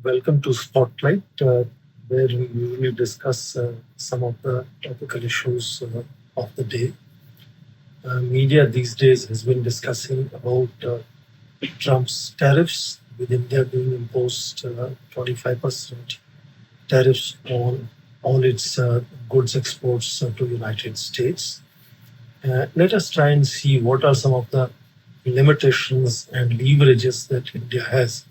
Welcome to Spotlight, where we usually discuss some of the topical issues of the day. Media these days has been discussing about Trump's tariffs, with India being imposed 25% tariffs on all its goods exports to United States. Let us try and see what are some of the limitations and leverages that India has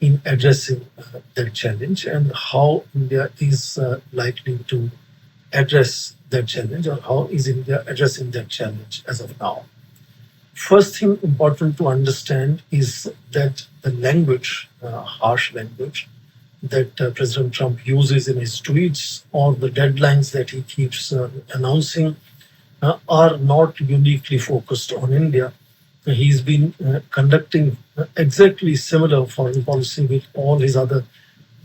in addressing that challenge, and how India is likely to address that challenge, or how is India addressing that challenge as of now. First thing important to understand is that the language, harsh language, that President Trump uses in his tweets, or the deadlines that he keeps announcing, are not uniquely focused on India. He's been conducting exactly similar foreign policy with all his other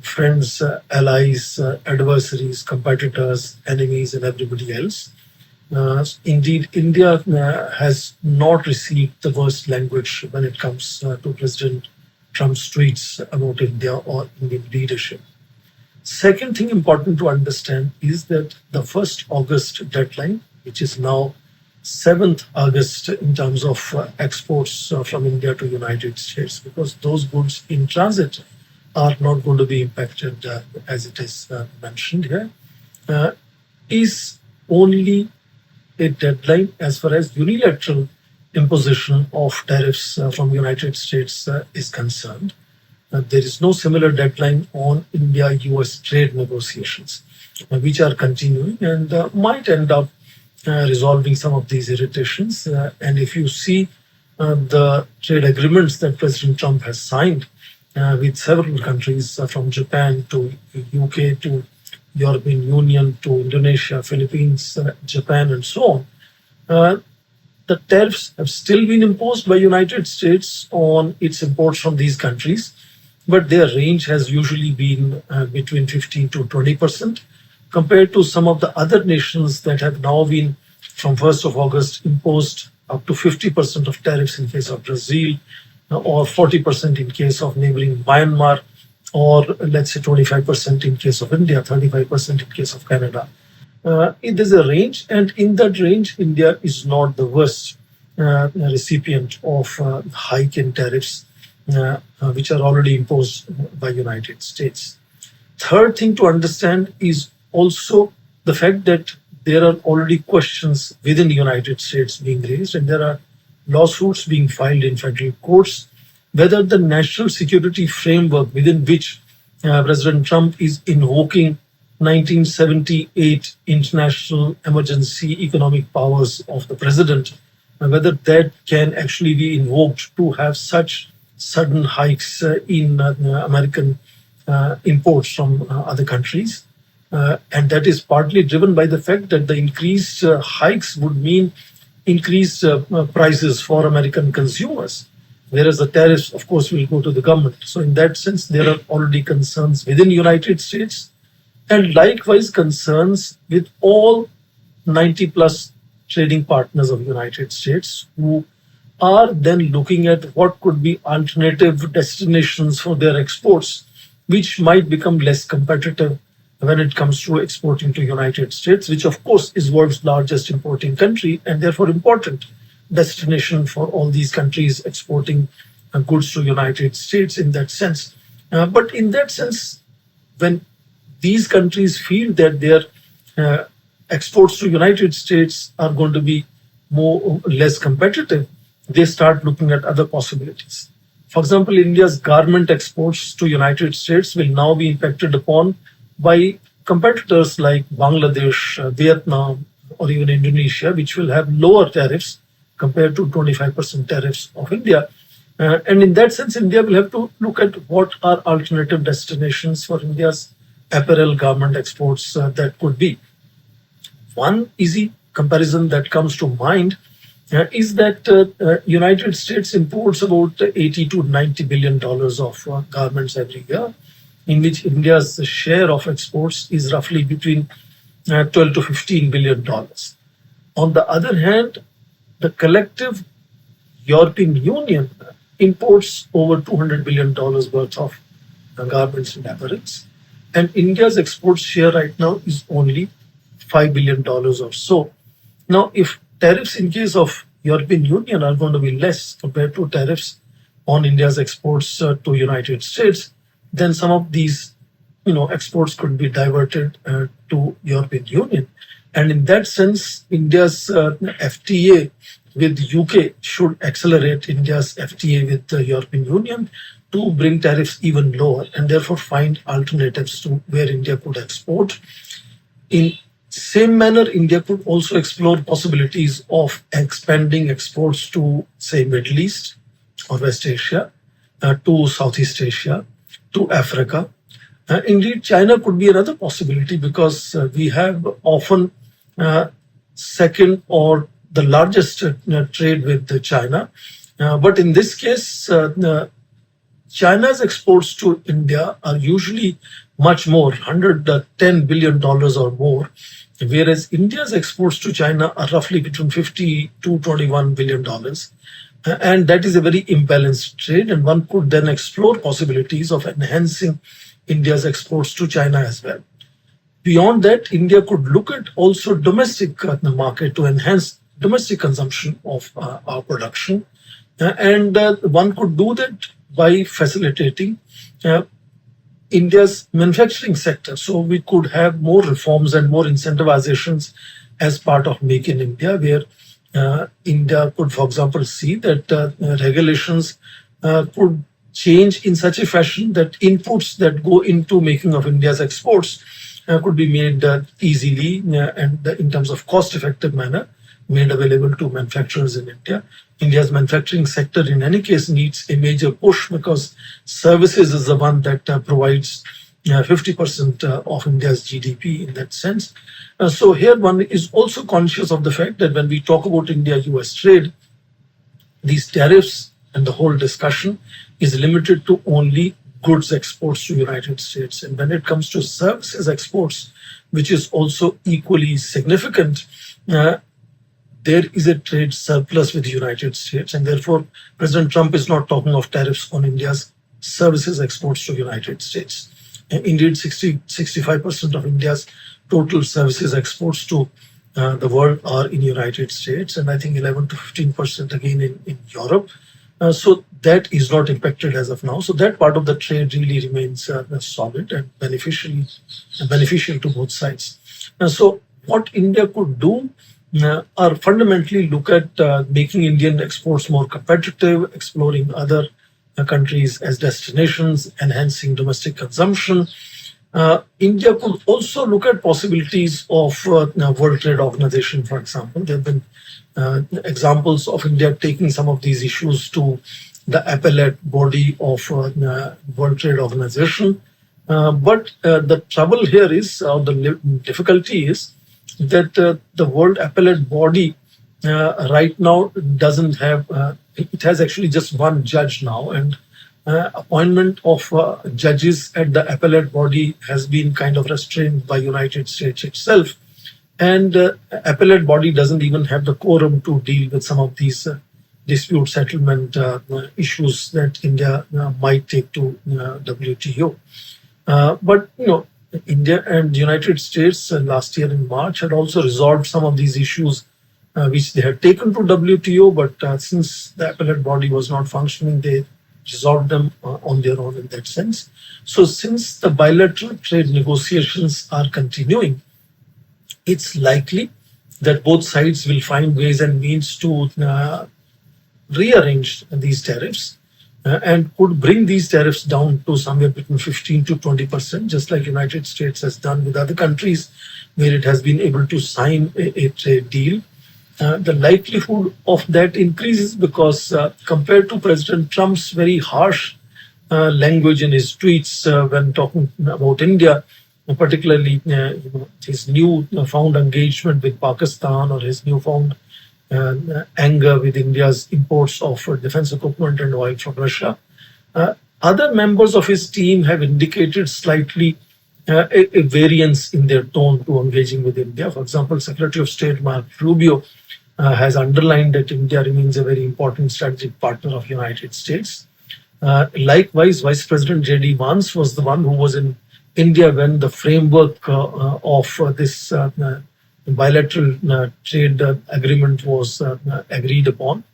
friends, allies, adversaries, competitors, enemies, and everybody else. Indeed, India has not received the worst language when it comes to President Trump's tweets about India or Indian leadership. Second thing important to understand is that the 1st August deadline, which is now 7th August in terms of exports from India to United States, because those goods in transit are not going to be impacted as it is mentioned here, is only a deadline as far as unilateral imposition of tariffs from United States is concerned. There is no similar deadline on India-US trade negotiations, which are continuing and might end up resolving some of these irritations. And if you see the trade agreements that President Trump has signed with several countries, from Japan to UK to European Union to Indonesia, Philippines, Japan, and so on, the tariffs have still been imposed by United States on its imports from these countries, but their range has usually been between 15 to 20%, compared to some of the other nations that have now been, from 1st of August, imposed up to 50% of tariffs in case of Brazil, or 40% in case of neighboring Myanmar, or let's say 25% in case of India, 35% in case of Canada. It is a range, and in that range, India is not the worst recipient of hike in tariffs, which are already imposed by United States. Third thing to understand is also the fact that there are already questions within the United States being raised, and there are lawsuits being filed in federal courts, whether the national security framework within which President Trump is invoking 1978 international emergency economic powers of the president, whether that can actually be invoked to have such sudden hikes in American imports from other countries. And that is partly driven by the fact that the increased hikes would mean increased prices for American consumers, whereas the tariffs, of course, will go to the government. So in that sense, there are already concerns within the United States, and likewise concerns with all 90 plus trading partners of the United States, who are then looking at what could be alternative destinations for their exports, which might become less competitive when it comes to exporting to United States, which of course is world's largest importing country and therefore important destination for all these countries exporting goods to United States in that sense. But in that sense, when these countries feel that their exports to United States are going to be more or less competitive, they start looking at other possibilities. For example, India's garment exports to United States will now be impacted upon by competitors like Bangladesh, Vietnam, or even Indonesia, which will have lower tariffs compared to 25% tariffs of India. And in that sense, India will have to look at what are alternative destinations for India's apparel garment exports that could be. One easy comparison that comes to mind is that United States imports about 80 to 90 billion dollars of garments every year, in which India's share of exports is roughly between 12 to 15 billion dollars. On the other hand, the collective European Union imports over $200 billion worth of garments and apparels. And India's export share right now is only $5 billion or so. Now, if tariffs in case of European Union are going to be less compared to tariffs on India's exports to United States, then some of these exports could be diverted to European Union. And in that sense, India's FTA with UK should accelerate India's FTA with the European Union to bring tariffs even lower and therefore find alternatives to where India could export. In same manner, India could also explore possibilities of expanding exports to, say, Middle East or West Asia, to Southeast Asia, to Africa. Indeed, China could be another possibility because we have often second or the largest trade with China. But in this case, China's exports to India are usually much more, $110 billion or more, whereas India's exports to China are roughly between $50 to $21 billion. And that is a very imbalanced trade, and one could then explore possibilities of enhancing India's exports to China as well. Beyond that, India could look at also domestic market to enhance domestic consumption of our production. And one could do that by facilitating India's manufacturing sector. So we could have more reforms and more incentivizations as part of Make in India, where India could, for example, see that regulations could change in such a fashion that inputs that go into making of India's exports could be made easily and in terms of cost-effective manner made available to manufacturers in India. India's manufacturing sector in any case needs a major push because services is the one that provides 50% of India's GDP in that sense. So here one is also conscious of the fact that when we talk about India-US trade, these tariffs and the whole discussion is limited to only goods exports to United States. And when it comes to services exports, which is also equally significant, there is a trade surplus with the United States. And therefore, President Trump is not talking of tariffs on India's services exports to United States. Indeed, 65% of India's total services exports to the world are in United States, and I think 11 to 15% again in Europe. So that is not impacted as of now. So that part of the trade really remains solid and beneficial to both sides. So what India could do are fundamentally look at making Indian exports more competitive, exploring other countries as destinations, enhancing domestic consumption. India could also look at possibilities of World Trade Organization, for example. There have been examples of India taking some of these issues to the appellate body of World Trade Organization. But the trouble here is, or the difficulty is, that the World Appellate Body right now doesn't have, it has actually just one judge now, and appointment of judges at the appellate body has been kind of restrained by United States itself. And appellate body doesn't even have the quorum to deal with some of these dispute settlement issues that India might take to WTO. But India and the United States last year in March had also resolved some of these issues which they had taken to WTO, but since the appellate body was not functioning, they resolved them on their own in that sense. So since the bilateral trade negotiations are continuing, it's likely that both sides will find ways and means to rearrange these tariffs and could bring these tariffs down to somewhere between 15 to 20%, just like United States has done with other countries where it has been able to sign a trade deal. The likelihood of that increases because compared to President Trump's very harsh language in his tweets when talking about India, particularly his new found engagement with Pakistan or his newfound anger with India's imports of defense equipment and oil from Russia. Other members of his team have indicated slightly a variance in their tone to engaging with India. For example, Secretary of State Mark Rubio has underlined that India remains a very important strategic partner of United States. Likewise, Vice President J.D. Vance was the one who was in India when the framework of this bilateral trade agreement was agreed upon.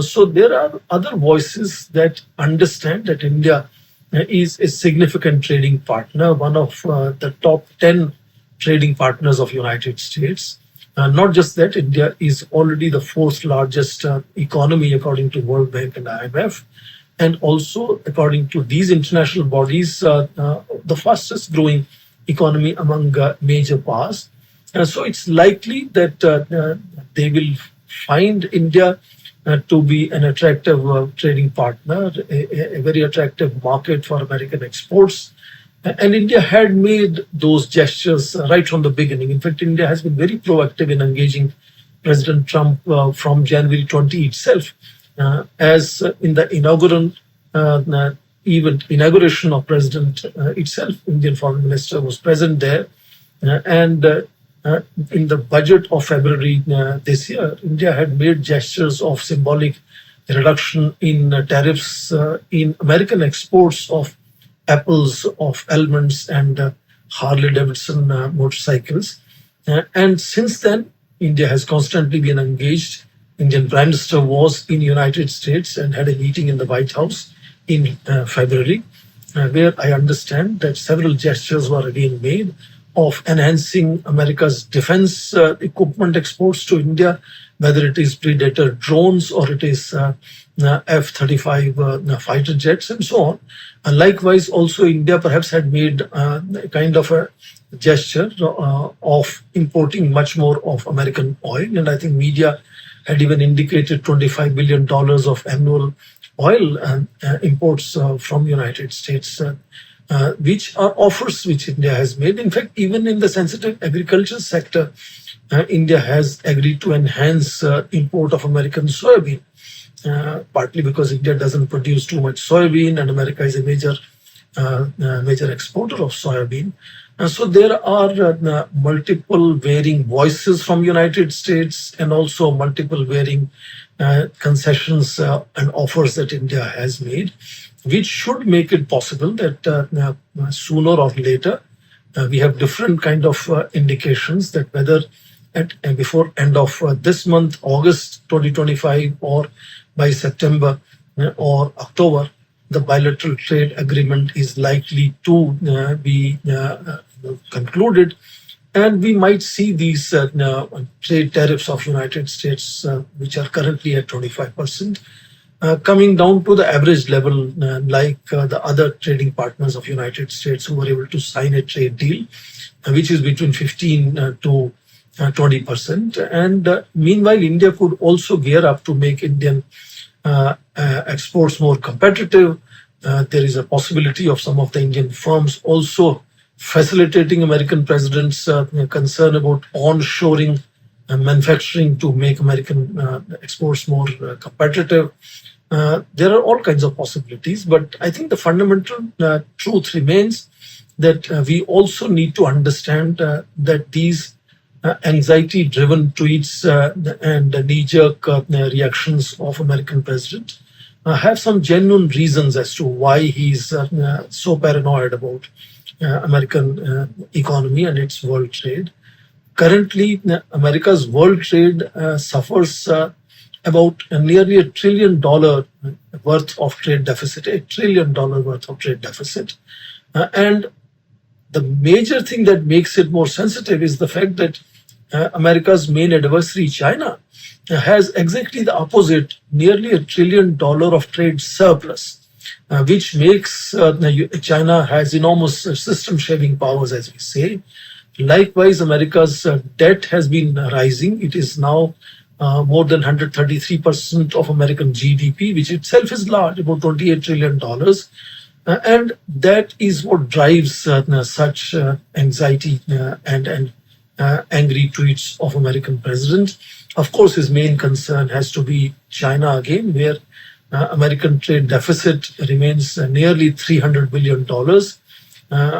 So there are other voices that understand that India is a significant trading partner, one of the top 10 trading partners of United States. Not just that, India is already the fourth largest economy according to World Bank and IMF, and also according to these international bodies, the fastest growing economy among major powers. So it's likely that they will find India to be an attractive trading partner, a very attractive market for American exports. And India had made those gestures right from the beginning. In fact, India has been very proactive in engaging President Trump from January 20 itself, as in the inauguration of President itself, Indian Foreign Minister was present there. And in the budget of February this year, India had made gestures of symbolic reduction in tariffs in American exports of apples, of almonds, and Harley Davidson motorcycles. And since then, India has constantly been engaged. Indian Prime Minister was in United States and had a meeting in the White House in February, where I understand that several gestures were again made of enhancing America's defense equipment exports to India, whether it is Predator drones or it is F-35 fighter jets and so on. And likewise, also India perhaps had made a kind of a gesture of importing much more of American oil. And I think media had even indicated $25 billion of annual oil imports from United States, which are offers which India has made. In fact, even in the sensitive agriculture sector, India has agreed to enhance import of American soybean, partly because India doesn't produce too much soybean and America is a major exporter of soybean. So there are multiple varying voices from United States and also multiple varying concessions and offers that India has made, which should make it possible that sooner or later we have different kind of indications that whether before end of this month, August 2025, or by September or October, the bilateral trade agreement is likely to be concluded, and we might see these trade tariffs of United States, which are currently at 25%, coming down to the average level, like the other trading partners of United States who were able to sign a trade deal, which is between 15 to 20%. And meanwhile, India could also gear up to make Indian exports more competitive. There is a possibility of some of the Indian firms also facilitating American president's concern about onshoring manufacturing to make American exports more competitive. There are all kinds of possibilities, but I think the fundamental truth remains that we also need to understand that these anxiety-driven tweets and knee-jerk reactions of American president have some genuine reasons as to why he's so paranoid about American economy and its world trade. Currently, America's world trade suffers about nearly $1 trillion worth of trade deficit, $1 trillion worth of trade deficit. And the major thing that makes it more sensitive is the fact that America's main adversary, China, has exactly the opposite, nearly $1 trillion of trade surplus, which makes China has enormous system-shaving powers, as we say. Likewise, America's debt has been rising. It is now more than 133% of American GDP, which itself is large, about $28 trillion. And that is what drives such anxiety and angry tweets of American president. Of course, his main concern has to be China again, where American trade deficit remains nearly $300 billion.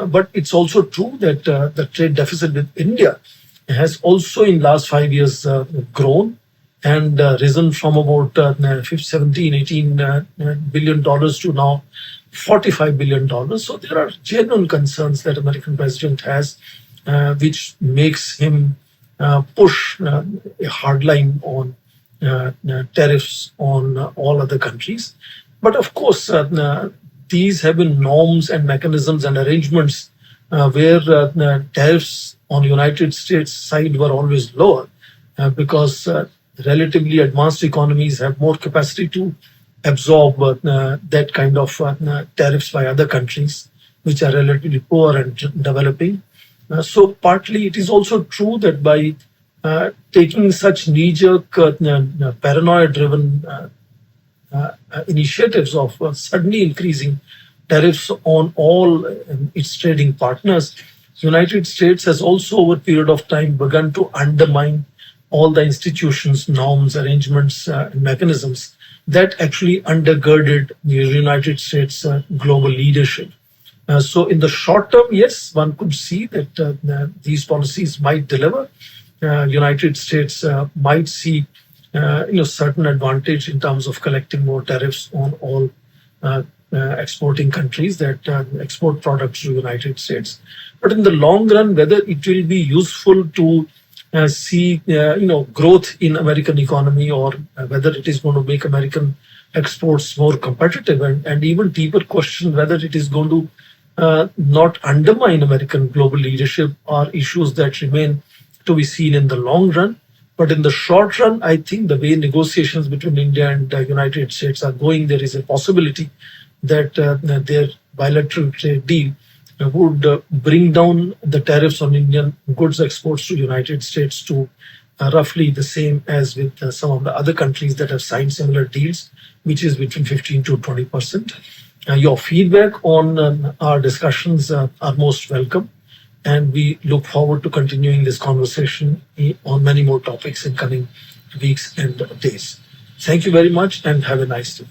But it's also true that the trade deficit with India has also in last 5 years grown. and risen from about 17, 18 billion dollars to now $45 billion. So there are genuine concerns that American president has, which makes him push a hard line on tariffs on all other countries. But of course, these have been norms and mechanisms and arrangements where tariffs on the United States side were always lower because relatively advanced economies have more capacity to absorb that kind of tariffs by other countries which are relatively poor and developing. So partly it is also true that by taking such knee-jerk, paranoia-driven initiatives of suddenly increasing tariffs on all its trading partners, the United States has also over a period of time begun to undermine all the institutions, norms, arrangements, and mechanisms that actually undergirded the United States global leadership. So in the short term, yes, one could see that these policies might deliver. United States might see certain advantage in terms of collecting more tariffs on all exporting countries that export products to the United States. But in the long run, whether it will be useful to see growth in American economy or whether it is going to make American exports more competitive, and even deeper question whether it is going to not undermine American global leadership are issues that remain to be seen in the long run. But in the short run, I think the way negotiations between India and the United States are going, there is a possibility that their bilateral trade deal would bring down the tariffs on Indian goods exports to the United States to roughly the same as with some of the other countries that have signed similar deals, which is between 15 to 20%. Your feedback on our discussions are most welcome. And we look forward to continuing this conversation on many more topics in coming weeks and days. Thank you very much and have a nice day.